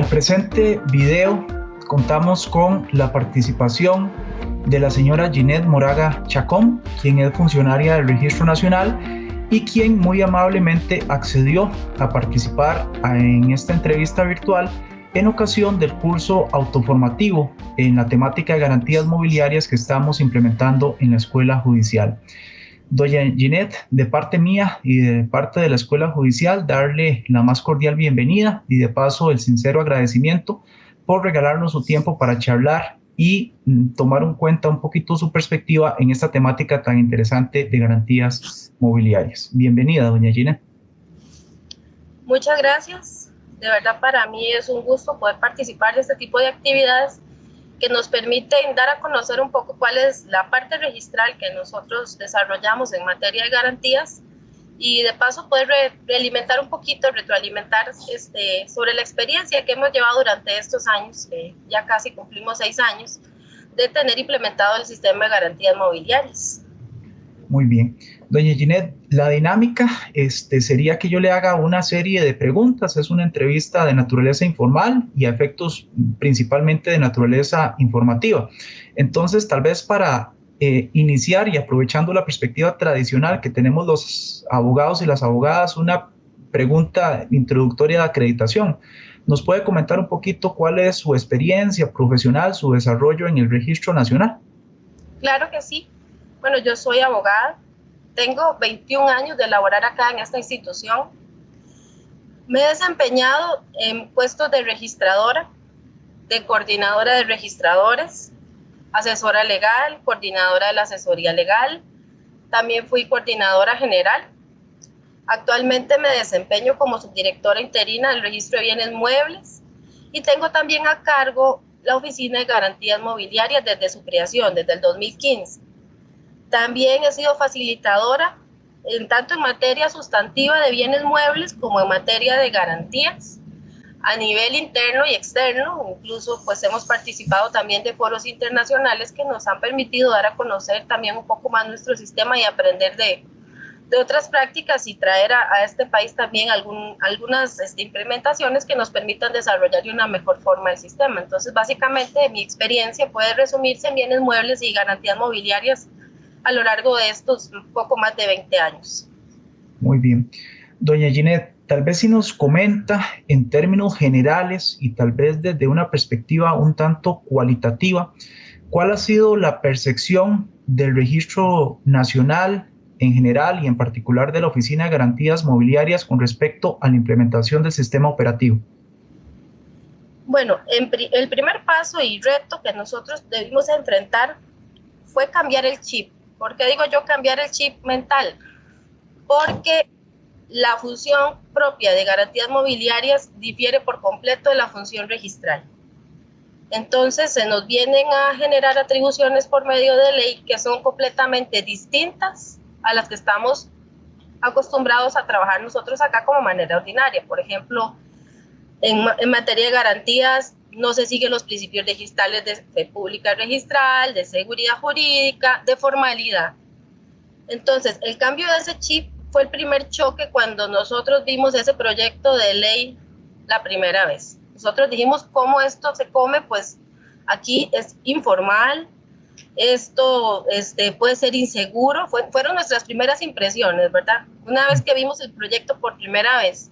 el presente video contamos con la participación de la señora Ginette Moraga Chacón, quien es funcionaria del Registro Nacional y quien muy amablemente accedió a participar en esta entrevista virtual en ocasión del curso autoformativo en la temática de garantías mobiliarias que estamos implementando en la Escuela Judicial. Doña Ginette, de parte mía y de parte de la Escuela Judicial, darle la más cordial bienvenida y de paso el sincero agradecimiento por regalarnos su tiempo para charlar y tomar en cuenta un poquito su perspectiva en esta temática tan interesante de garantías mobiliarias. Bienvenida, doña Ginette. Muchas gracias. De verdad, para mí es un gusto poder participar de este tipo de actividades que nos permiten dar a conocer un poco cuál es la parte registral que nosotros desarrollamos en materia de garantías y de paso poder realimentar un poquito, retroalimentar sobre la experiencia que hemos llevado durante estos años, ya casi cumplimos 6 años, de tener implementado el sistema de garantías mobiliarias. Muy bien. Doña Ginette, la dinámica sería que yo le haga una serie de preguntas. Es una entrevista de naturaleza informal y a efectos principalmente de naturaleza informativa. Entonces, tal vez para iniciar y aprovechando la perspectiva tradicional que tenemos los abogados y las abogadas, una pregunta introductoria de acreditación. ¿Nos puede comentar un poquito cuál es su experiencia profesional, su desarrollo en el Registro Nacional? Claro que sí. Bueno, yo soy abogada, tengo 21 años de laborar acá en esta institución. Me he desempeñado en puestos de registradora, de coordinadora de registradores, asesora legal, coordinadora de la asesoría legal. También fui coordinadora general. Actualmente me desempeño como subdirectora interina del Registro de Bienes Muebles y tengo también a cargo la Oficina de Garantías Mobiliarias desde su creación, desde el 2015. También he sido facilitadora tanto en materia sustantiva de bienes muebles como en materia de garantías a nivel interno y externo. Incluso pues hemos participado también de foros internacionales que nos han permitido dar a conocer también un poco más nuestro sistema y aprender de otras prácticas y traer a este país también algunas implementaciones que nos permitan desarrollar de una mejor forma el sistema. Entonces, básicamente, mi experiencia puede resumirse en bienes muebles y garantías mobiliarias a lo largo de estos poco más de 20 años. Muy bien. Doña Ginette, tal vez si nos comenta en términos generales y tal vez desde una perspectiva un tanto cualitativa, ¿cuál ha sido la percepción del Registro Nacional en general y en particular de la Oficina de Garantías Mobiliarias con respecto a la implementación del sistema operativo? Bueno, el primer paso y reto que nosotros debimos enfrentar fue cambiar el chip. ¿Por qué digo yo cambiar el chip mental? Porque la función propia de garantías mobiliarias difiere por completo de la función registral. Entonces se nos vienen a generar atribuciones por medio de ley que son completamente distintas a las que estamos acostumbrados a trabajar nosotros acá como manera ordinaria. Por ejemplo, en materia de garantías no se siguen los principios registrales de fe pública registral, de seguridad jurídica, de formalidad. Entonces, el cambio de ese chip fue el primer choque cuando nosotros vimos ese proyecto de ley la primera vez. Nosotros dijimos, ¿cómo esto se come? Pues aquí es informal, esto puede ser inseguro. Fueron nuestras primeras impresiones, ¿verdad? Una vez que vimos el proyecto por primera vez.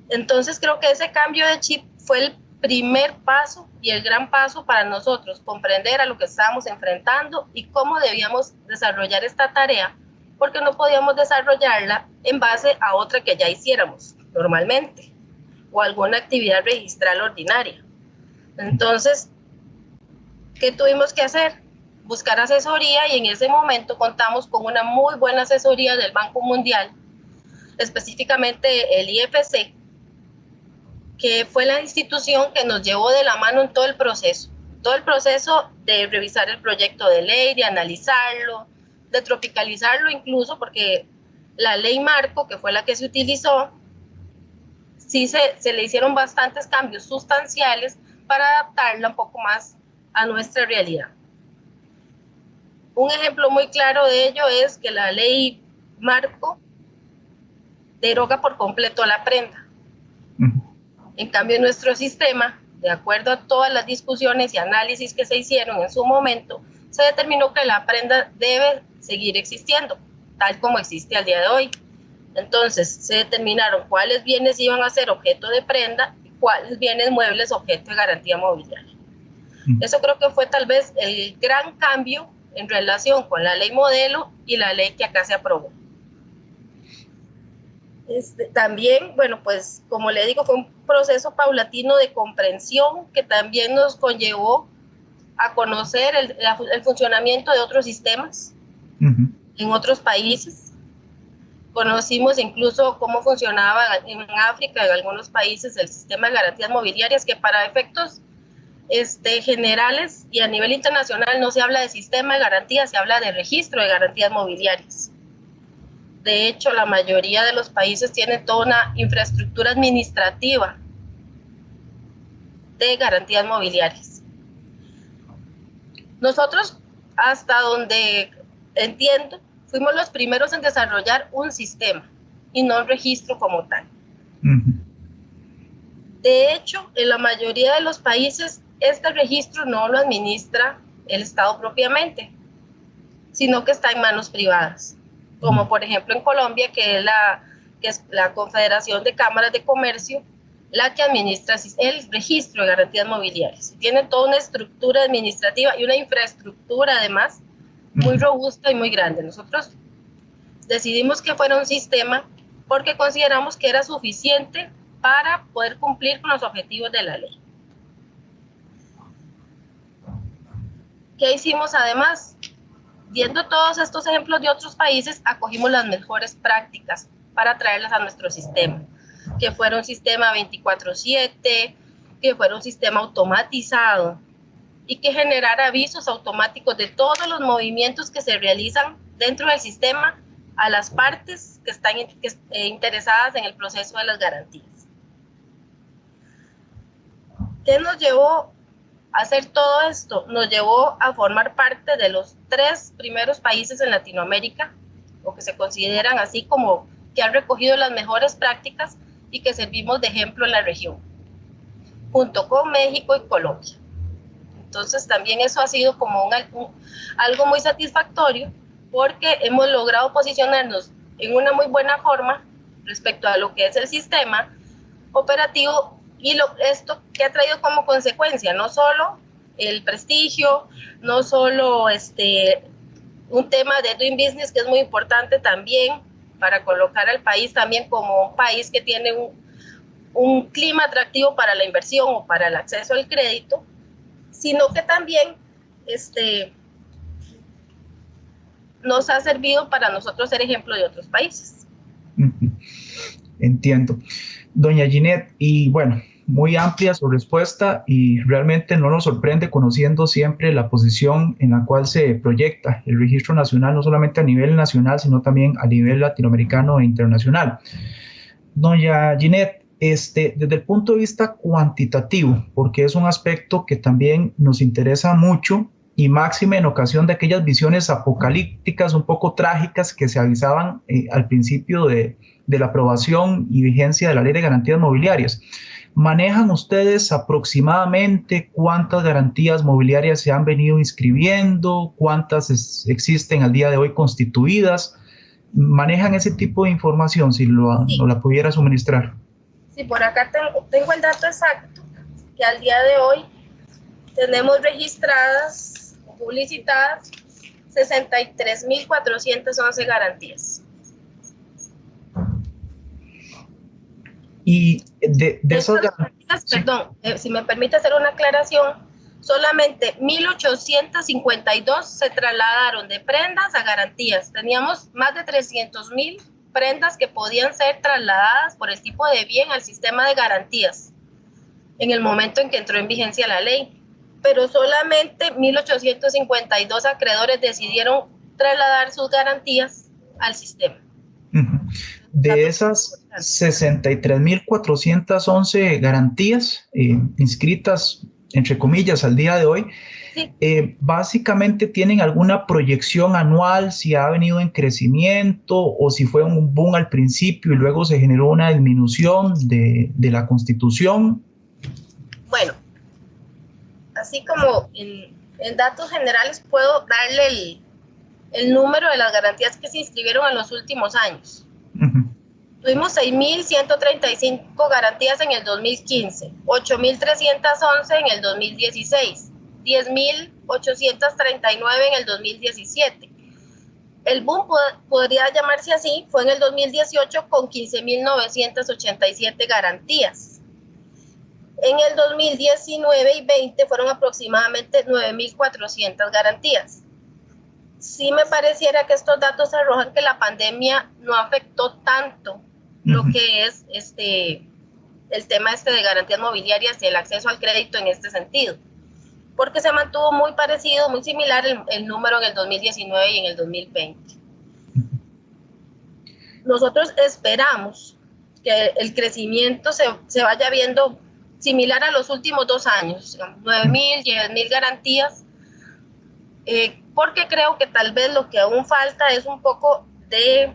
Entonces creo que ese cambio de chip fue el primer paso y el gran paso para nosotros, comprender a lo que estábamos enfrentando y cómo debíamos desarrollar esta tarea, porque no podíamos desarrollarla en base a otra que ya hiciéramos normalmente o alguna actividad registral ordinaria. Entonces, ¿qué tuvimos que hacer? Buscar asesoría y en ese momento contamos con una muy buena asesoría del Banco Mundial, específicamente el IFC, que fue la institución que nos llevó de la mano en todo el proceso de revisar el proyecto de ley, de analizarlo, de tropicalizarlo incluso, porque la ley marco, que fue la que se utilizó, sí se le hicieron bastantes cambios sustanciales para adaptarla un poco más a nuestra realidad. Un ejemplo muy claro de ello es que la ley marco deroga por completo la prenda. En cambio, en nuestro sistema, de acuerdo a todas las discusiones y análisis que se hicieron en su momento, se determinó que la prenda debe seguir existiendo, tal como existe al día de hoy. Entonces, se determinaron cuáles bienes iban a ser objeto de prenda y cuáles bienes muebles objeto de garantía mobiliaria. Eso creo que fue tal vez el gran cambio en relación con la ley modelo y la ley que acá se aprobó. También, bueno, pues como le digo, fue un proceso paulatino de comprensión que también nos conllevó a conocer el funcionamiento de otros sistemas en otros países. Conocimos incluso cómo funcionaba en África, en algunos países, el sistema de garantías mobiliarias, que para efectos generales y a nivel internacional no se habla de sistema de garantías, se habla de registro de garantías mobiliarias. De hecho, la mayoría de los países tienen toda una infraestructura administrativa de garantías mobiliarias. Nosotros, hasta donde entiendo, fuimos los primeros en desarrollar un sistema y no un registro como tal. De hecho, en la mayoría de los países, este registro no lo administra el Estado propiamente, sino que está en manos privadas. Como por ejemplo en Colombia, que es la Confederación de Cámaras de Comercio, la que administra el registro de garantías mobiliarias. Tiene toda una estructura administrativa y una infraestructura además muy robusta y muy grande. Nosotros decidimos que fuera un sistema porque consideramos que era suficiente para poder cumplir con los objetivos de la ley. ¿Qué hicimos además? Viendo todos estos ejemplos de otros países, acogimos las mejores prácticas para traerlas a nuestro sistema, que fuera un sistema 24/7, que fuera un sistema automatizado y que generara avisos automáticos de todos los movimientos que se realizan dentro del sistema a las partes que están interesadas en el proceso de las garantías. ¿Qué nos llevó a hacer todo esto? Nos llevó a formar parte de los 3 primeros países en Latinoamérica, o que se consideran así como que han recogido las mejores prácticas y que servimos de ejemplo en la región, junto con México y Colombia. Entonces también eso ha sido como algo muy satisfactorio, porque hemos logrado posicionarnos en una muy buena forma respecto a lo que es el sistema operativo y esto que ha traído como consecuencia no solo el prestigio, no solo un tema de doing business que es muy importante también para colocar al país también como un país que tiene un clima atractivo para la inversión o para el acceso al crédito, sino que también nos ha servido para nosotros ser ejemplo de otros países. Entiendo. Doña Ginette, y bueno, muy amplia su respuesta y realmente no nos sorprende conociendo siempre la posición en la cual se proyecta el registro nacional, no solamente a nivel nacional, sino también a nivel latinoamericano e internacional. Doña Ginette, desde el punto de vista cuantitativo, porque es un aspecto que también nos interesa mucho y máxime en ocasión de aquellas visiones apocalípticas un poco trágicas que se avisaban al principio de la aprobación y vigencia de la Ley de Garantías Mobiliarias. ¿Manejan ustedes aproximadamente cuántas garantías mobiliarias se han venido inscribiendo? ¿Cuántas existen al día de hoy constituidas? ¿Manejan ese tipo de información, si nos la pudiera suministrar? Sí, por acá tengo el dato exacto, que al día de hoy tenemos registradas o publicitadas 63.411 garantías. Y de esas garantías, perdón, si me permite hacer una aclaración, solamente 1.852 se trasladaron de prendas a garantías. Teníamos más de 300.000 prendas que podían ser trasladadas por el tipo de bien al sistema de garantías en el momento en que entró en vigencia la ley, pero solamente 1.852 acreedores decidieron trasladar sus garantías al sistema. De esas 63.411 garantías inscritas, entre comillas, al día de hoy, Sí. básicamente tienen alguna proyección anual, si ha venido en crecimiento o si fue un boom al principio y luego se generó una disminución de la constitución. Bueno, así como en datos generales puedo darle el número de las garantías que se inscribieron en los últimos años. Tuvimos 6.135 garantías en el 2015, 8.311 en el 2016, 10.839 en el 2017. El boom podría llamarse así, fue en el 2018 con 15.987 garantías. En el 2019 y 20 fueron aproximadamente 9.400 garantías. Sí me pareciera que estos datos arrojan que la pandemia no afectó tanto lo que es el tema de garantías mobiliarias y el acceso al crédito en este sentido, porque se mantuvo muy parecido, muy similar el número en el 2019 y en el 2020. Nosotros esperamos que el crecimiento se vaya viendo similar a los últimos 2 años, 9.000, 10.000 garantías, porque creo que tal vez lo que aún falta es un poco de,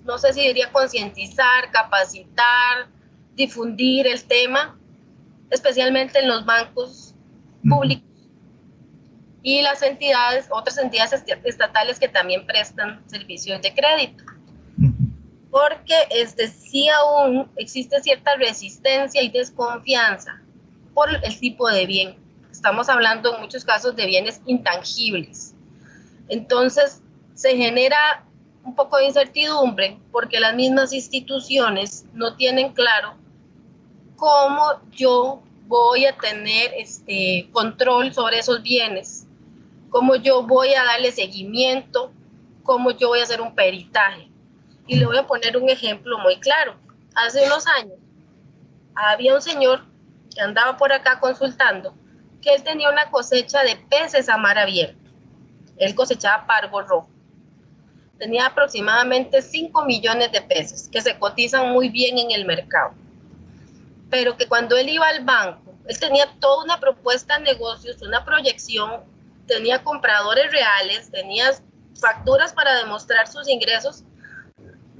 no sé si diría concientizar, capacitar, difundir el tema, especialmente en los bancos públicos y las entidades, otras entidades estatales que también prestan servicios de crédito. Porque sí aún existe cierta resistencia y desconfianza por el tipo de bien. Estamos hablando en muchos casos de bienes intangibles. Entonces se genera un poco de incertidumbre porque las mismas instituciones no tienen claro cómo yo voy a tener control sobre esos bienes, cómo yo voy a darle seguimiento, cómo yo voy a hacer un peritaje. Y le voy a poner un ejemplo muy claro. Hace unos años había un señor que andaba por acá consultando que él tenía una cosecha de peces a mar abierto. Él cosechaba pargo rojo. Tenía aproximadamente 5 millones de peces que se cotizan muy bien en el mercado. Pero que cuando él iba al banco, él tenía toda una propuesta de negocios, una proyección, tenía compradores reales, tenía facturas para demostrar sus ingresos,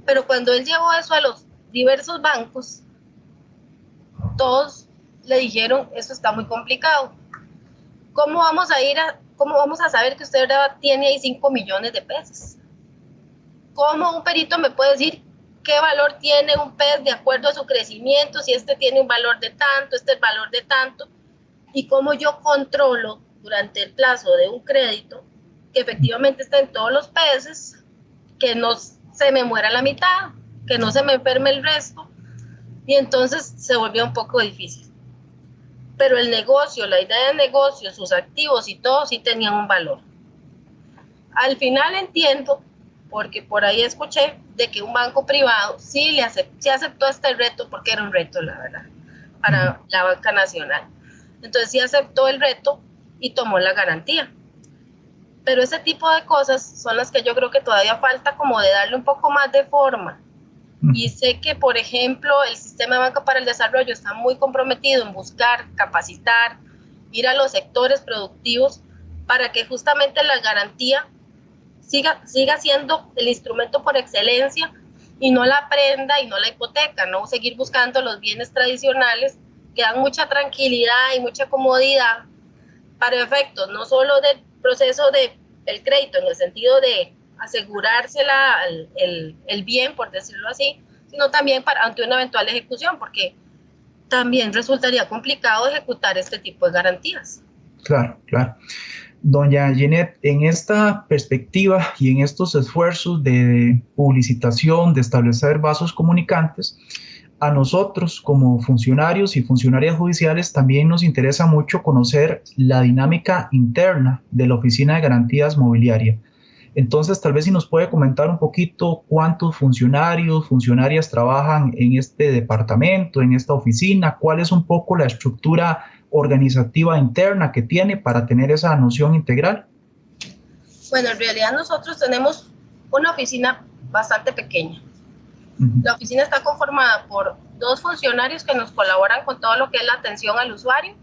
pero cuando él llevó eso a los diversos bancos, todos le dijeron, eso está muy complicado. ¿Cómo vamos a saber que usted tiene ahí 5 millones de pesos? ¿Cómo un perito me puede decir qué valor tiene un pez de acuerdo a su crecimiento, si tiene un valor de tanto, el valor de tanto? Y cómo yo controlo durante el plazo de un crédito que efectivamente está en todos los peces, que no se me muera la mitad, que no se me enferme el resto, y entonces se volvió un poco difícil. Pero el negocio, la idea de negocio, sus activos y todo sí tenían un valor. Al final entiendo, porque por ahí escuché de que un banco privado sí aceptó este reto, porque era un reto, la verdad, para la banca nacional. Entonces sí aceptó el reto y tomó la garantía. Pero ese tipo de cosas son las que yo creo que todavía falta como de darle un poco más de forma. Y sé que, por ejemplo, el Sistema de Banca para el Desarrollo está muy comprometido en buscar, capacitar, ir a los sectores productivos para que justamente la garantía siga siendo el instrumento por excelencia y no la prenda y no la hipoteca, no seguir buscando los bienes tradicionales que dan mucha tranquilidad y mucha comodidad para efectos no solo del proceso del crédito en el sentido de asegurarse el bien, por decirlo así, sino también ante una eventual ejecución, porque también resultaría complicado ejecutar este tipo de garantías. Claro, claro. Doña Ginette, en esta perspectiva y en estos esfuerzos de publicitación, de establecer vasos comunicantes, a nosotros como funcionarios y funcionarias judiciales también nos interesa mucho conocer la dinámica interna de la Oficina de Garantías Mobiliarias. Entonces, tal vez si nos puede comentar un poquito cuántos funcionarios, funcionarias trabajan en este departamento, en esta oficina, cuál es un poco la estructura organizativa interna que tiene para tener esa noción integral. Bueno, en realidad nosotros tenemos una oficina bastante pequeña. La oficina está conformada por 2 funcionarios que nos colaboran con todo lo que es la atención al usuario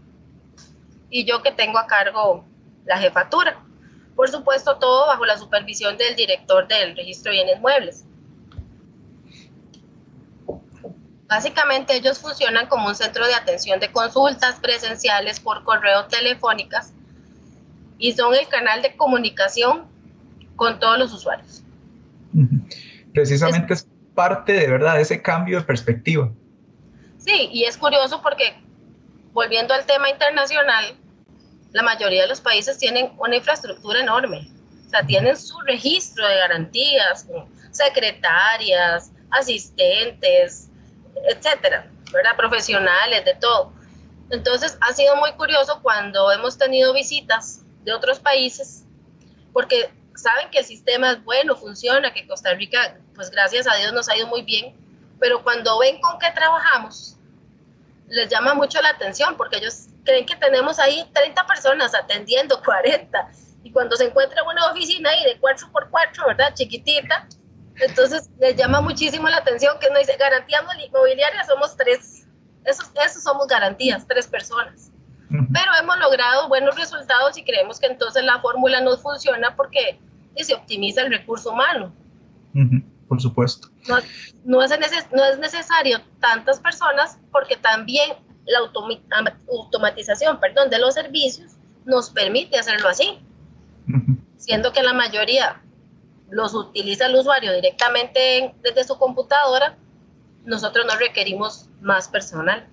y yo que tengo a cargo la jefatura. Por supuesto, todo bajo la supervisión del director del registro de bienes muebles. Básicamente ellos funcionan como un centro de atención de consultas presenciales por correo telefónicas y son el canal de comunicación con todos los usuarios. Precisamente es parte de verdad de ese cambio de perspectiva. Sí, y es curioso porque, volviendo al tema internacional, la mayoría de los países tienen una infraestructura enorme. O sea, tienen su registro de garantías, secretarias, asistentes, etcétera, ¿verdad? Profesionales, de todo. Entonces, ha sido muy curioso cuando hemos tenido visitas de otros países, porque saben que el sistema es bueno, funciona, que Costa Rica, pues gracias a Dios nos ha ido muy bien, pero cuando ven con qué trabajamos, les llama mucho la atención, porque ellos creen que tenemos ahí 30 personas atendiendo, 40, y cuando se encuentra una oficina ahí de 4x4, ¿verdad? Chiquitita, entonces les llama muchísimo la atención que uno dice, garantías mobiliarias somos 3, esos somos garantías, 3 personas. Pero hemos logrado buenos resultados y creemos que entonces la fórmula nos funciona porque se optimiza el recurso humano. Por supuesto. No es necesario tantas personas porque también la automatización, de los servicios nos permite hacerlo así. Siendo que la mayoría los utiliza el usuario directamente desde su computadora, nosotros no requerimos más personal.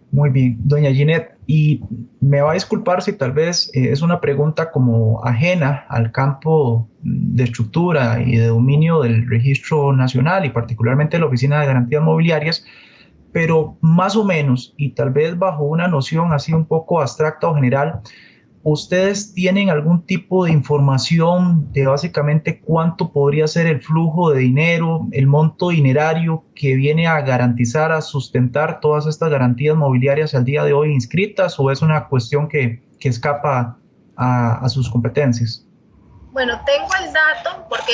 Muy bien, doña Ginette, y me va a disculpar si tal vez es una pregunta como ajena al campo de estructura y de dominio del Registro Nacional y particularmente la Oficina de Garantías Mobiliarias, pero más o menos, y tal vez bajo una noción así un poco abstracta o general, ¿ustedes tienen algún tipo de información de básicamente cuánto podría ser el flujo de dinero, el monto dinerario que viene a garantizar, a sustentar todas estas garantías mobiliarias al día de hoy inscritas, o es una cuestión que escapa a sus competencias? Bueno, tengo el dato porque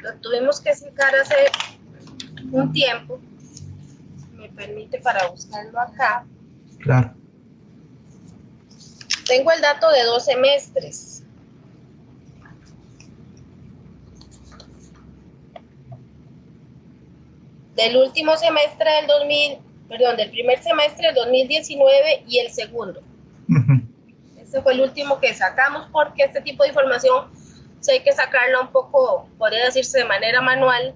lo tuvimos que sacar hace un tiempo. Me permite para buscarlo acá. Claro. Tengo el dato de 2 semestres. Del último semestre del primer semestre del 2019 y el segundo. Este fue el último que sacamos porque este tipo de información sí hay que sacarla un poco, podría decirse de manera manual,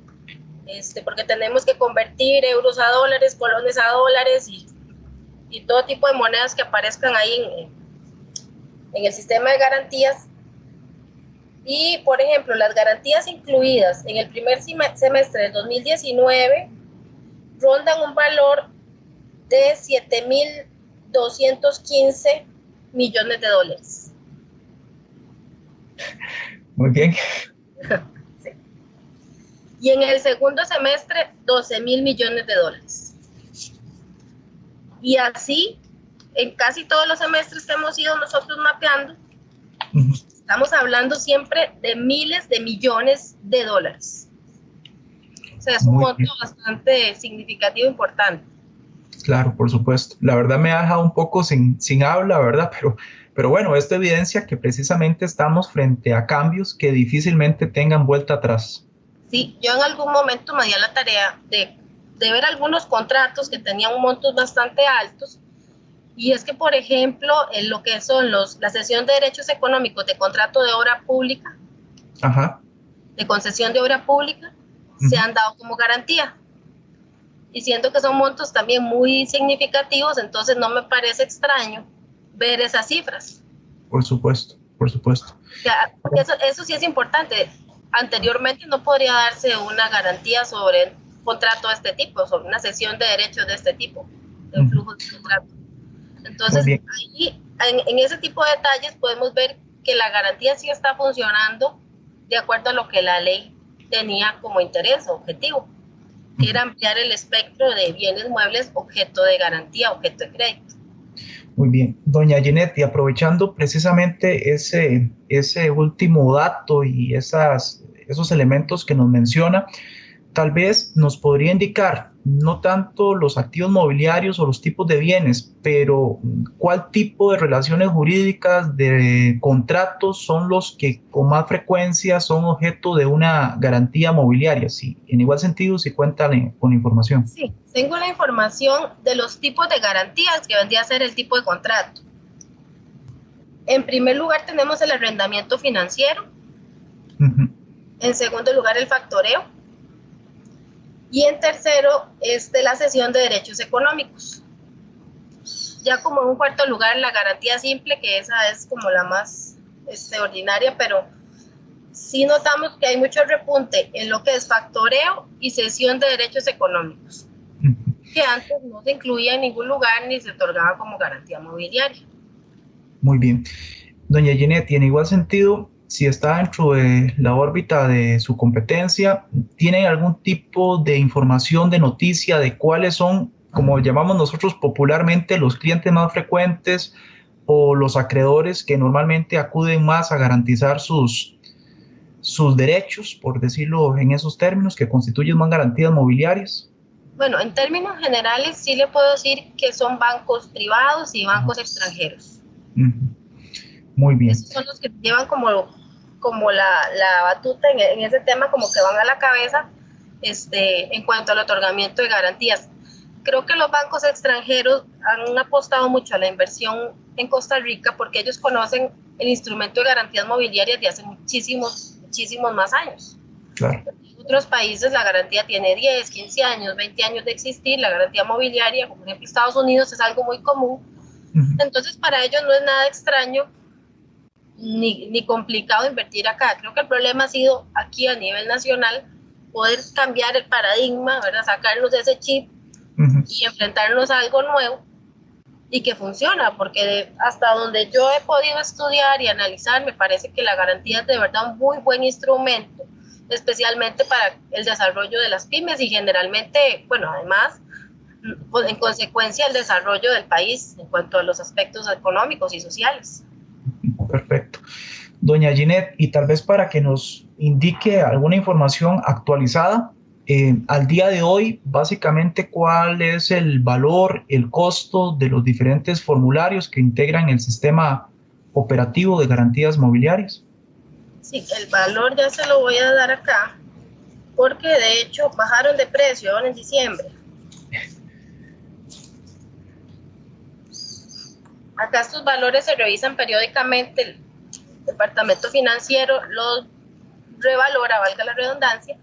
porque tenemos que convertir euros a dólares, colones a dólares y todo tipo de monedas que aparezcan ahí en el sistema de garantías. Y, por ejemplo, las garantías incluidas en el primer semestre del 2019 rondan un valor de 7.215 millones de dólares. Muy bien. Sí. Y en el segundo semestre, 12.000 millones de dólares. Y así, en casi todos los semestres que hemos ido nosotros mapeando, estamos hablando siempre de miles de millones de dólares. O sea, es un monto bastante significativo, importante. Claro, por supuesto. La verdad me ha dejado un poco sin habla, ¿verdad? Pero bueno, esto evidencia que precisamente estamos frente a cambios que difícilmente tengan vuelta atrás. Sí, yo en algún momento me di a la tarea de ver algunos contratos que tenían montos bastante altos. Y es que, por ejemplo, en lo que son la cesión de derechos económicos de contrato de obra pública, de concesión de obra pública, se han dado como garantía. Y siento que son montos también muy significativos, entonces no me parece extraño ver esas cifras. Por supuesto, por supuesto. Eso sí es importante. Anteriormente no podría darse una garantía sobre un contrato de este tipo, sobre una cesión de derechos de este tipo, de flujo de contrato. Entonces, ahí, en ese tipo de detalles podemos ver que la garantía sí está funcionando de acuerdo a lo que la ley tenía como interés, objetivo, que era ampliar el espectro de bienes muebles objeto de garantía, objeto de crédito. Muy bien. Doña Ginette, y aprovechando precisamente ese último dato y esos elementos que nos menciona, tal vez nos podría indicar no tanto los activos mobiliarios o los tipos de bienes, pero cuál tipo de relaciones jurídicas, de contratos son los que con más frecuencia son objeto de una garantía mobiliaria. Sí, en igual sentido, si cuentan con información. Sí, tengo la información de los tipos de garantías que vendría a ser el tipo de contrato. En primer lugar tenemos el arrendamiento financiero. En segundo lugar, el factoreo. Y en tercero, la cesión de derechos económicos. Ya como en un cuarto lugar, la garantía simple, que esa es como la más ordinaria, pero sí notamos que hay mucho repunte en lo que es factoreo y cesión de derechos económicos, que antes no se incluía en ningún lugar ni se otorgaba como garantía mobiliaria. Muy bien. Doña Ginette, y en igual sentido, si está dentro de la órbita de su competencia, ¿tiene algún tipo de información, de noticia de cuáles son, como llamamos nosotros popularmente, los clientes más frecuentes o los acreedores que normalmente acuden más a garantizar sus derechos, por decirlo en esos términos, que constituyen más garantías mobiliarias? Bueno, en términos generales sí le puedo decir que son bancos privados y bancos extranjeros. Muy bien. Esos son los que llevan como la batuta en ese tema, como que van a la cabeza en cuanto al otorgamiento de garantías. Creo que los bancos extranjeros han apostado mucho a la inversión en Costa Rica porque ellos conocen el instrumento de garantías mobiliarias de hace muchísimos más años. Claro. En otros países la garantía tiene 10, 15 años, 20 años de existir. La garantía mobiliaria, como por ejemplo Estados Unidos, es algo muy común. Entonces para ellos no es nada extraño ni complicado invertir acá. Creo que el problema ha sido aquí a nivel nacional poder cambiar el paradigma, ¿verdad? Sacarnos de ese chip y enfrentarnos a algo nuevo y que funciona, porque hasta donde yo he podido estudiar y analizar, me parece que la garantía es de verdad un muy buen instrumento, especialmente para el desarrollo de las pymes y generalmente, bueno, además, en consecuencia, el desarrollo del país en cuanto a los aspectos económicos y sociales. Perfecto. Doña Ginette, y tal vez para que nos indique alguna información actualizada, al día de hoy, básicamente, ¿cuál es el valor, el costo de los diferentes formularios que integran el sistema operativo de garantías mobiliarias? Sí, el valor ya se lo voy a dar acá, porque de hecho bajaron de precio ahora en diciembre. Acá estos valores se revisan periódicamente, el departamento financiero los revalora, valga la redundancia,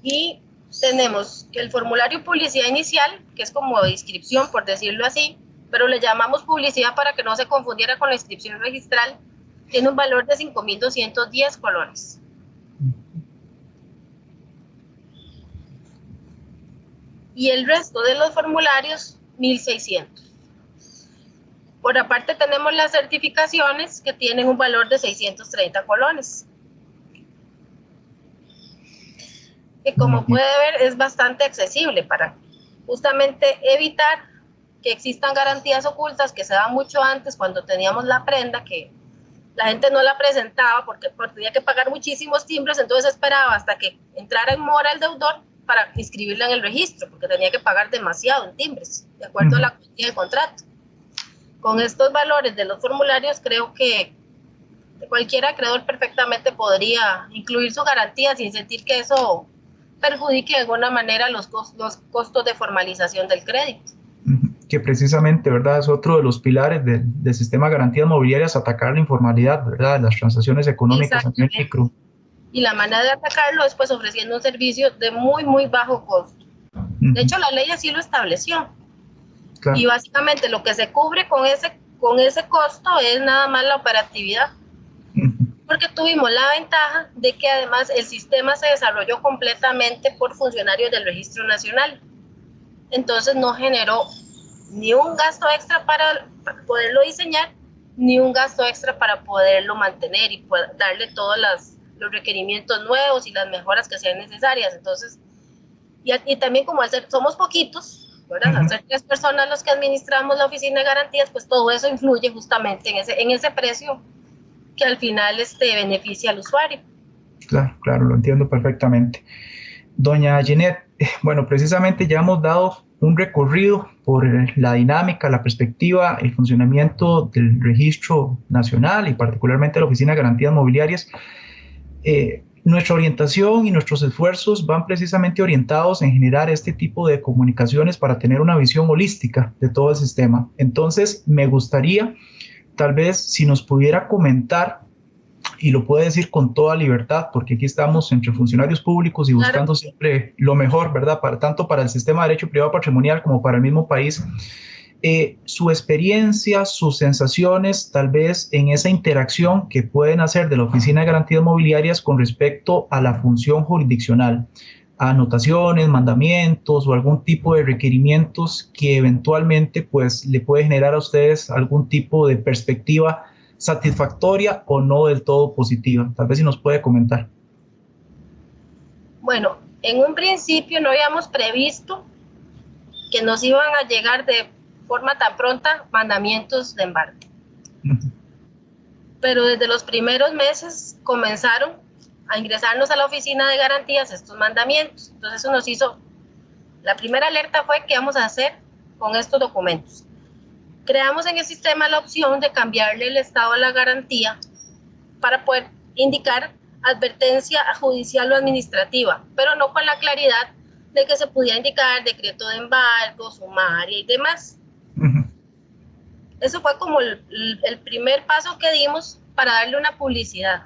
y tenemos que el formulario publicidad inicial, que es como inscripción por decirlo así, pero le llamamos publicidad para que no se confundiera con la inscripción registral, tiene un valor de 5.210 colones. Y el resto de los formularios, 1.600. Por aparte tenemos las certificaciones que tienen un valor de 630 colones. Que como puede ver es bastante accesible para justamente evitar que existan garantías ocultas que se daban mucho antes cuando teníamos la prenda, que la gente no la presentaba porque tenía que pagar muchísimos timbres, entonces esperaba hasta que entrara en mora el deudor para inscribirla en el registro, porque tenía que pagar demasiado en timbres, de acuerdo a la cuantía de contrato. Con estos valores de los formularios, creo que cualquier acreedor perfectamente podría incluir su garantía sin sentir que eso perjudique de alguna manera los costos de formalización del crédito. Que precisamente, ¿verdad? Es otro de los pilares del sistema de garantías mobiliarias, atacar la informalidad, ¿verdad? Las transacciones económicas a nivel micro. Y la manera de atacarlo es pues ofreciendo un servicio de muy bajo costo. De hecho, la ley así lo estableció. Claro. Y básicamente lo que se cubre con ese costo es nada más la operatividad. Porque tuvimos la ventaja de que además el sistema se desarrolló completamente por funcionarios del Registro Nacional. Entonces no generó ni un gasto extra para poderlo diseñar, ni un gasto extra para poderlo mantener y darle todos los requerimientos nuevos y las mejoras que sean necesarias. Entonces, y también como somos poquitos, ¿verdad? Al ser 3 personas los que administramos la oficina de garantías, pues todo eso influye justamente en ese precio que al final beneficia al usuario. Claro, lo entiendo perfectamente. Doña Ginette, bueno, precisamente ya hemos dado un recorrido por la dinámica, la perspectiva, el funcionamiento del Registro Nacional y particularmente la Oficina de Garantías Mobiliarias. Nuestra orientación y nuestros esfuerzos van precisamente orientados en generar este tipo de comunicaciones para tener una visión holística de todo el sistema. Entonces, me gustaría, tal vez, si nos pudiera comentar, y lo puede decir con toda libertad, porque aquí estamos entre funcionarios públicos y Claro. buscando siempre lo mejor, ¿verdad? Tanto para el sistema de derecho privado patrimonial como para el mismo país. Su experiencia, sus sensaciones, tal vez en esa interacción que pueden hacer de la Oficina de Garantías Mobiliarias con respecto a la función jurisdiccional, anotaciones, mandamientos o algún tipo de requerimientos que eventualmente pues le puede generar a ustedes algún tipo de perspectiva satisfactoria o no del todo positiva. Tal vez si nos puede comentar. Bueno, en un principio no habíamos previsto que nos iban a llegar de forma tan pronta mandamientos de embargo. Pero desde los primeros meses comenzaron a ingresarnos a la oficina de garantías estos mandamientos. Entonces eso nos hizo, la primera alerta fue qué vamos a hacer con estos documentos. Creamos en el sistema la opción de cambiarle el estado a la garantía para poder indicar advertencia judicial o administrativa, pero no con la claridad de que se pudiera indicar decreto de embargo, sumaria y demás. Eso fue como el primer paso que dimos para darle una publicidad.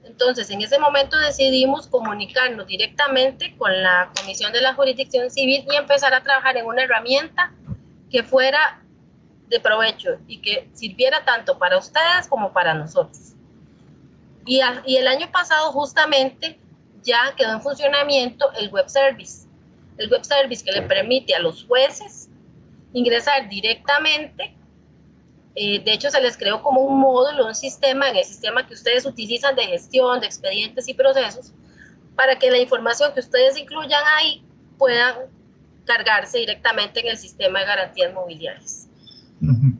Entonces, en ese momento decidimos comunicarnos directamente con la Comisión de la Jurisdicción Civil y empezar a trabajar en una herramienta que fuera de provecho y que sirviera tanto para ustedes como para nosotros. Y el año pasado justamente ya quedó en funcionamiento el web service que le permite a los jueces ingresar directamente. De hecho, se les creó como un módulo, un sistema, en el sistema que ustedes utilizan de gestión de expedientes y procesos, para que la información que ustedes incluyan ahí puedan cargarse directamente en el sistema de garantías mobiliarias.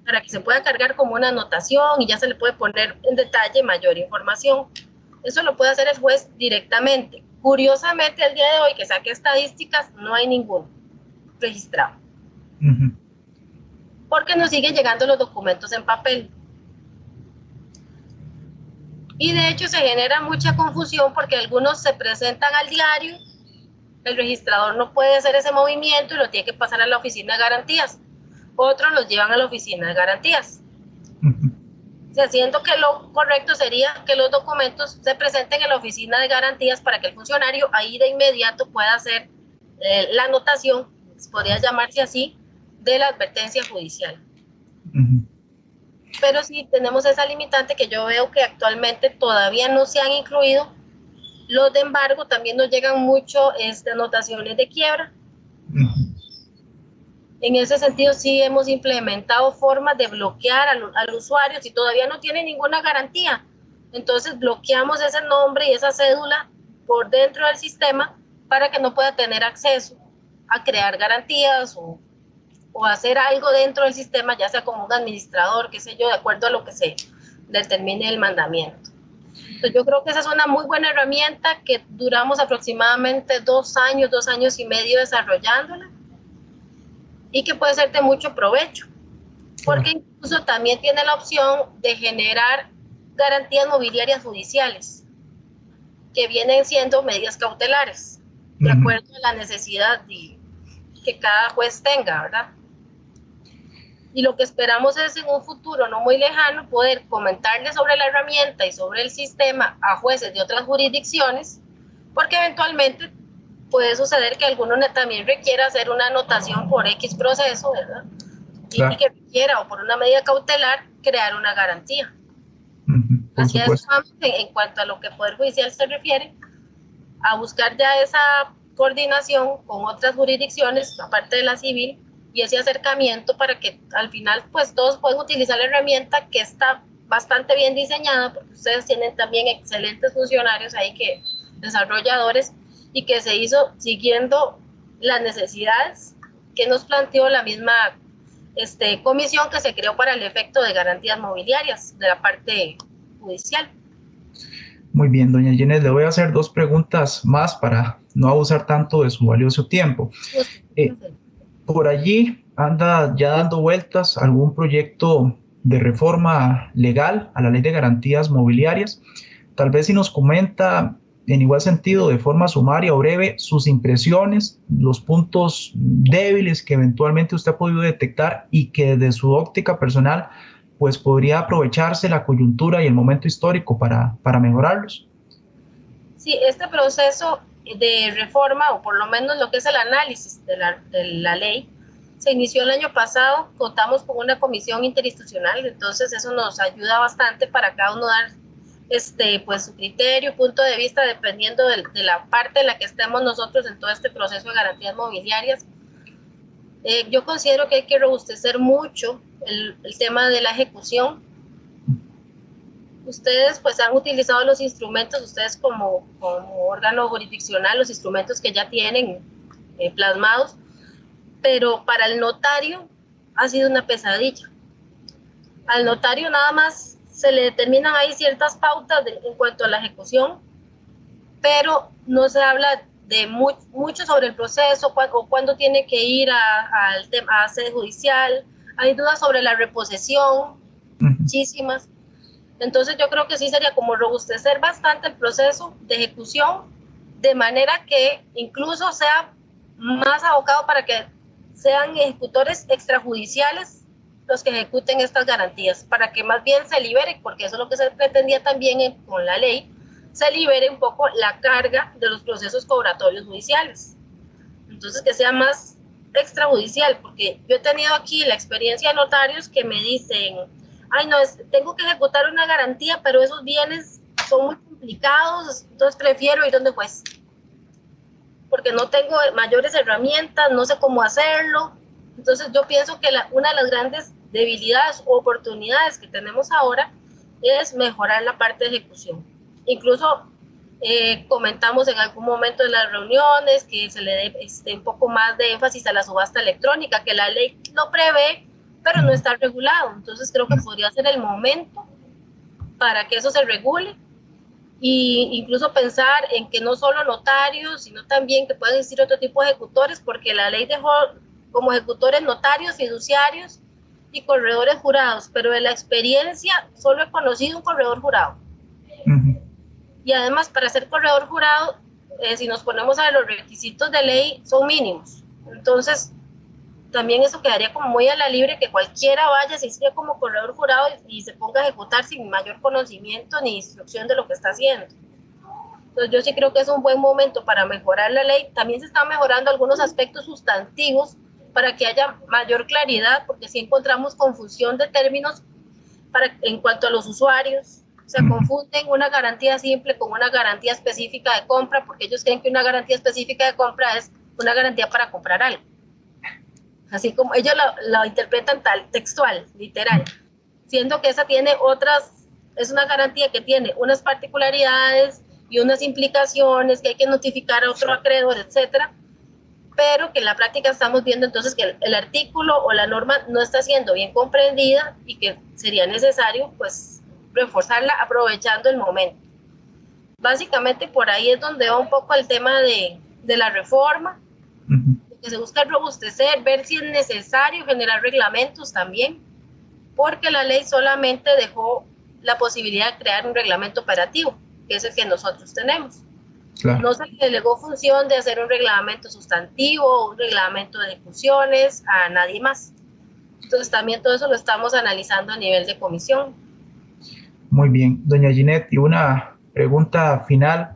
Para que se pueda cargar como una anotación y ya se le puede poner en detalle mayor información. Eso lo puede hacer el juez directamente. Curiosamente, el día de hoy que saqué estadísticas, no hay ninguno registrado. Porque nos siguen llegando los documentos en papel. Y de hecho se genera mucha confusión porque algunos se presentan al diario, el registrador no puede hacer ese movimiento y lo tiene que pasar a la oficina de garantías. Otros los llevan a la oficina de garantías. O sea, siento que lo correcto sería que los documentos se presenten en la oficina de garantías para que el funcionario ahí de inmediato pueda hacer la anotación, podría llamarse así, de la advertencia judicial. Pero sí tenemos esa limitante que yo veo que actualmente todavía no se han incluido. Los de embargo también nos llegan mucho anotaciones de quiebra. En ese sentido sí hemos implementado formas de bloquear al usuario si todavía no tiene ninguna garantía. Entonces bloqueamos ese nombre y esa cédula por dentro del sistema para que no pueda tener acceso a crear garantías o hacer algo dentro del sistema, ya sea como un administrador, qué sé yo, de acuerdo a lo que se determine el mandamiento. Entonces yo creo que esa es una muy buena herramienta que duramos aproximadamente 2 años y medio desarrollándola y que puede ser de mucho provecho, porque incluso también tiene la opción de generar garantías mobiliarias judiciales, que vienen siendo medidas cautelares, de acuerdo a la necesidad que cada juez tenga, ¿verdad? Y lo que esperamos es en un futuro no muy lejano poder comentarles sobre la herramienta y sobre el sistema a jueces de otras jurisdicciones, porque eventualmente puede suceder que alguno también requiera hacer una anotación por X proceso, ¿verdad? Claro. Y que requiera, o por una medida cautelar, crear una garantía. Hacia eso vamos en cuanto a lo que Poder Judicial se refiere, a buscar ya esa coordinación con otras jurisdicciones, aparte de la civil, y ese acercamiento para que al final pues todos puedan utilizar la herramienta que está bastante bien diseñada, porque ustedes tienen también excelentes funcionarios ahí, desarrolladores, y que se hizo siguiendo las necesidades que nos planteó la misma comisión que se creó para el efecto de garantías mobiliarias de la parte judicial. Muy bien, doña Ginette, le voy a hacer dos preguntas más para no abusar tanto de su valioso tiempo. Justo. Eh, por allí anda ya dando vueltas algún proyecto de reforma legal a la Ley de Garantías Mobiliarias. Tal vez si nos comenta en igual sentido, de forma sumaria o breve, sus impresiones, los puntos débiles que eventualmente usted ha podido detectar y que desde su óptica personal, pues podría aprovecharse la coyuntura y el momento histórico para mejorarlos. Sí, este proceso de reforma, o por lo menos lo que es el análisis de la ley, se inició el año pasado. Contamos con una comisión interinstitucional, entonces eso nos ayuda bastante para cada uno dar pues su criterio, punto de vista, dependiendo de la parte en la que estemos nosotros en todo este proceso de garantías mobiliarias. Yo considero que hay que robustecer mucho el tema de la ejecución. Ustedes pues han utilizado los instrumentos, ustedes como órgano jurisdiccional, los instrumentos que ya tienen plasmados, pero para el notario ha sido una pesadilla. Al notario nada más se le determinan ahí ciertas pautas en cuanto a la ejecución, pero no se habla de mucho sobre el proceso o cuándo tiene que ir a sede judicial. Hay dudas sobre la reposición, muchísimas. Entonces yo creo que sí sería como robustecer bastante el proceso de ejecución, de manera que incluso sea más abocado para que sean ejecutores extrajudiciales los que ejecuten estas garantías, para que más bien se libere, porque eso es lo que se pretendía también con la ley, se libere un poco la carga de los procesos cobratorios judiciales. Entonces que sea más extrajudicial, porque yo he tenido aquí la experiencia de notarios que me dicen, ay no, tengo que ejecutar una garantía, pero esos bienes son muy complicados, entonces prefiero ir donde juez, porque no tengo mayores herramientas, no sé cómo hacerlo. Entonces yo pienso que una de las grandes debilidades o oportunidades que tenemos ahora es mejorar la parte de ejecución. Incluso comentamos en algún momento de las reuniones que se le dé un poco más de énfasis a la subasta electrónica, que la ley lo prevé, pero no está regulado. Entonces creo que podría ser el momento para que eso se regule, y incluso pensar en que no solo notarios, sino también que pueden existir otro tipo de ejecutores, porque la ley dejó como ejecutores notarios, fiduciarios y corredores jurados, pero de la experiencia solo he conocido un corredor jurado. Y además, para ser corredor jurado, si nos ponemos a ver los requisitos de ley, son mínimos. Entonces, también eso quedaría como muy a la libre, que cualquiera vaya, se inscriba como corredor jurado y se ponga a ejecutar sin mayor conocimiento ni instrucción de lo que está haciendo. Entonces yo sí creo que es un buen momento para mejorar la ley. También se están mejorando algunos aspectos sustantivos para que haya mayor claridad, porque sí encontramos confusión de términos en cuanto a los usuarios. Se confunden una garantía simple con una garantía específica de compra, porque ellos creen que una garantía específica de compra es una garantía para comprar algo. Así como ellos lo interpretan textual, literal, siendo que esa tiene es una garantía que tiene unas particularidades y unas implicaciones que hay que notificar a otro acreedor, etcétera, pero que en la práctica estamos viendo entonces que el artículo o la norma no está siendo bien comprendida y que sería necesario pues reforzarla aprovechando el momento. Básicamente por ahí es donde va un poco el tema de la reforma, que se busca robustecer, ver si es necesario generar reglamentos también, porque la ley solamente dejó la posibilidad de crear un reglamento operativo, que es el que nosotros tenemos. Claro. No se le delegó función de hacer un reglamento sustantivo, un reglamento de ejecuciones a nadie más. Entonces también todo eso lo estamos analizando a nivel de comisión. Muy bien, doña Ginette, y una pregunta final.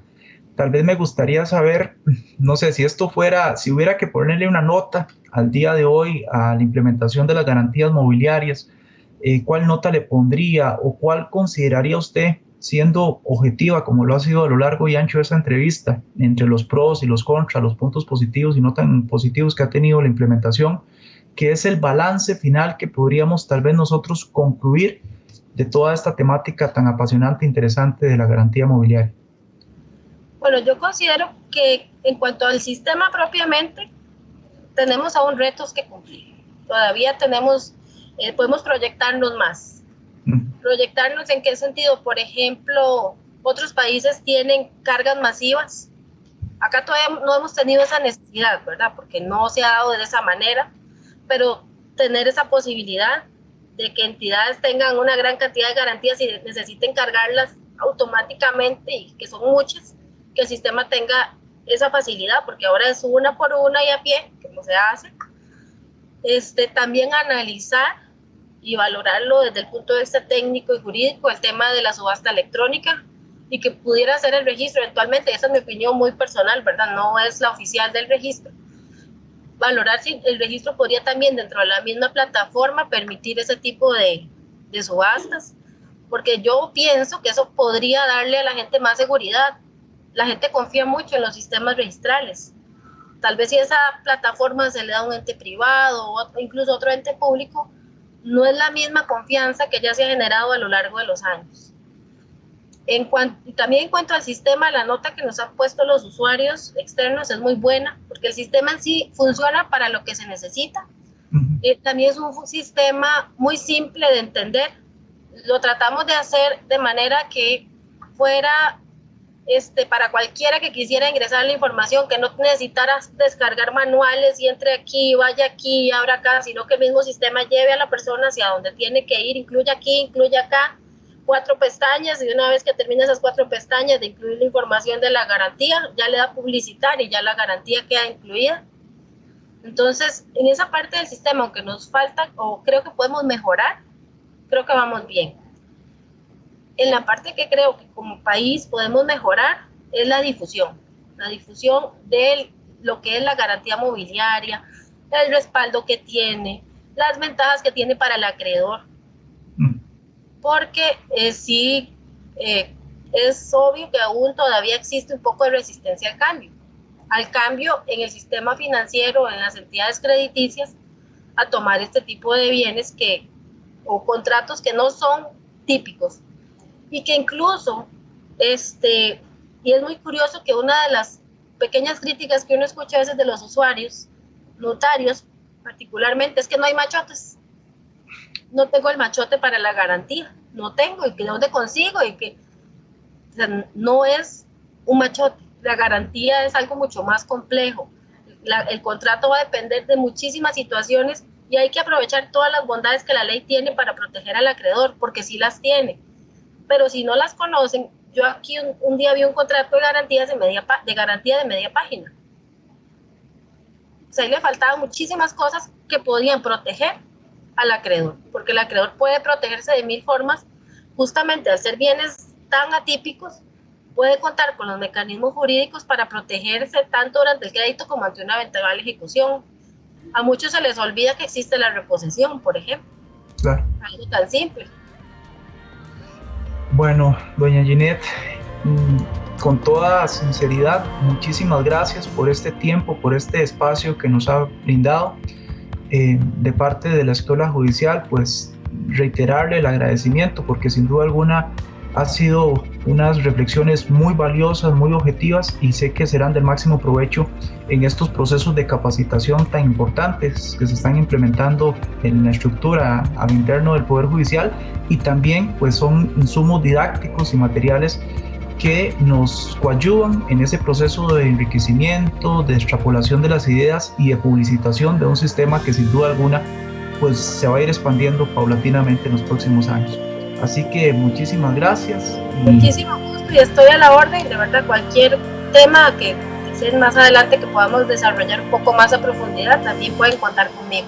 Tal vez me gustaría saber, no sé, si hubiera que ponerle una nota al día de hoy a la implementación de las garantías mobiliarias, ¿cuál nota le pondría o cuál consideraría usted, siendo objetiva como lo ha sido a lo largo y ancho de esta entrevista, entre los pros y los contras, los puntos positivos y no tan positivos que ha tenido la implementación, que es el balance final que podríamos tal vez nosotros concluir de toda esta temática tan apasionante e interesante de la garantía mobiliaria? Bueno, yo considero que en cuanto al sistema propiamente, tenemos aún retos que cumplir. Todavía podemos proyectarnos más. ¿Proyectarnos en qué sentido? Por ejemplo, Otros países tienen cargas masivas. Acá todavía no hemos tenido esa necesidad, ¿verdad? Porque no se ha dado de esa manera, pero tener esa posibilidad de que entidades tengan una gran cantidad de garantías y necesiten cargarlas automáticamente, y que son muchas, que el sistema tenga esa facilidad, porque ahora es una por una y a pie, como se hace. También analizar y valorarlo desde el punto de vista técnico y jurídico, el tema de la subasta electrónica, y que pudiera ser el registro eventualmente. Esa es mi opinión muy personal, ¿verdad? No es la oficial del registro. Valorar si el registro podría también, dentro de la misma plataforma, permitir ese tipo de subastas, porque yo pienso que eso podría darle a la gente más seguridad. La gente confía mucho en los sistemas registrales. Tal vez si esa plataforma se le da a un ente privado o incluso otro ente público, no es la misma confianza que ya se ha generado a lo largo de los años. También en cuanto al sistema, la nota que nos han puesto los usuarios externos es muy buena, porque el sistema en sí funciona para lo que se necesita. También es un sistema muy simple de entender. Lo tratamos de hacer de manera que fuera para cualquiera que quisiera ingresar la información, que no necesitara descargar manuales y entre aquí, vaya aquí, abra acá, sino que el mismo sistema lleve a la persona hacia donde tiene que ir, incluye aquí, incluye acá, 4 pestañas, y una vez que termine esas 4 pestañas de incluir la información de la garantía, ya le da publicitar y ya la garantía queda incluida. Entonces, en esa parte del sistema, aunque nos falta, o creo que podemos mejorar, creo que vamos bien. En la parte que creo que como país podemos mejorar es la difusión de lo que es la garantía mobiliaria, el respaldo que tiene, las ventajas que tiene para el acreedor. Porque sí, es obvio que aún todavía existe un poco de resistencia al cambio en el sistema financiero, en las entidades crediticias, a tomar este tipo de bienes o contratos que no son típicos, y que incluso, y es muy curioso que una de las pequeñas críticas que uno escucha a veces de los usuarios, notarios particularmente, es que no hay machotes. No tengo el machote para la garantía, no tengo, y que dónde consigo, y que, o sea, no es un machote. La garantía es algo mucho más complejo. El contrato va a depender de muchísimas situaciones, y hay que aprovechar todas las bondades que la ley tiene para proteger al acreedor, porque sí las tiene. Pero si no las conocen, yo aquí un día vi un contrato de garantía de media página. O sea, ahí le faltaban muchísimas cosas que podían proteger al acreedor, porque el acreedor puede protegerse de 1000 formas, justamente al ser bienes tan atípicos, puede contar con los mecanismos jurídicos para protegerse tanto durante el crédito como ante una eventual ejecución. A muchos se les olvida que existe la reposición, por ejemplo. Claro. Algo tan simple. Bueno, doña Ginette, con toda sinceridad, muchísimas gracias por este tiempo, por este espacio que nos ha brindado. De parte de la Escuela Judicial, pues reiterarle el agradecimiento, porque sin duda alguna ha sido unas reflexiones muy valiosas, muy objetivas, y sé que serán del máximo provecho en estos procesos de capacitación tan importantes que se están implementando en la estructura al interno del Poder Judicial, y también pues son insumos didácticos y materiales que nos coadyuvan en ese proceso de enriquecimiento, de extrapolación de las ideas y de publicitación de un sistema que sin duda alguna pues se va a ir expandiendo paulatinamente en los próximos años. Así que muchísimas gracias. Muchísimo gusto, y estoy a la orden. De verdad, cualquier tema que deseen más adelante que podamos desarrollar un poco más a profundidad, también pueden contar conmigo.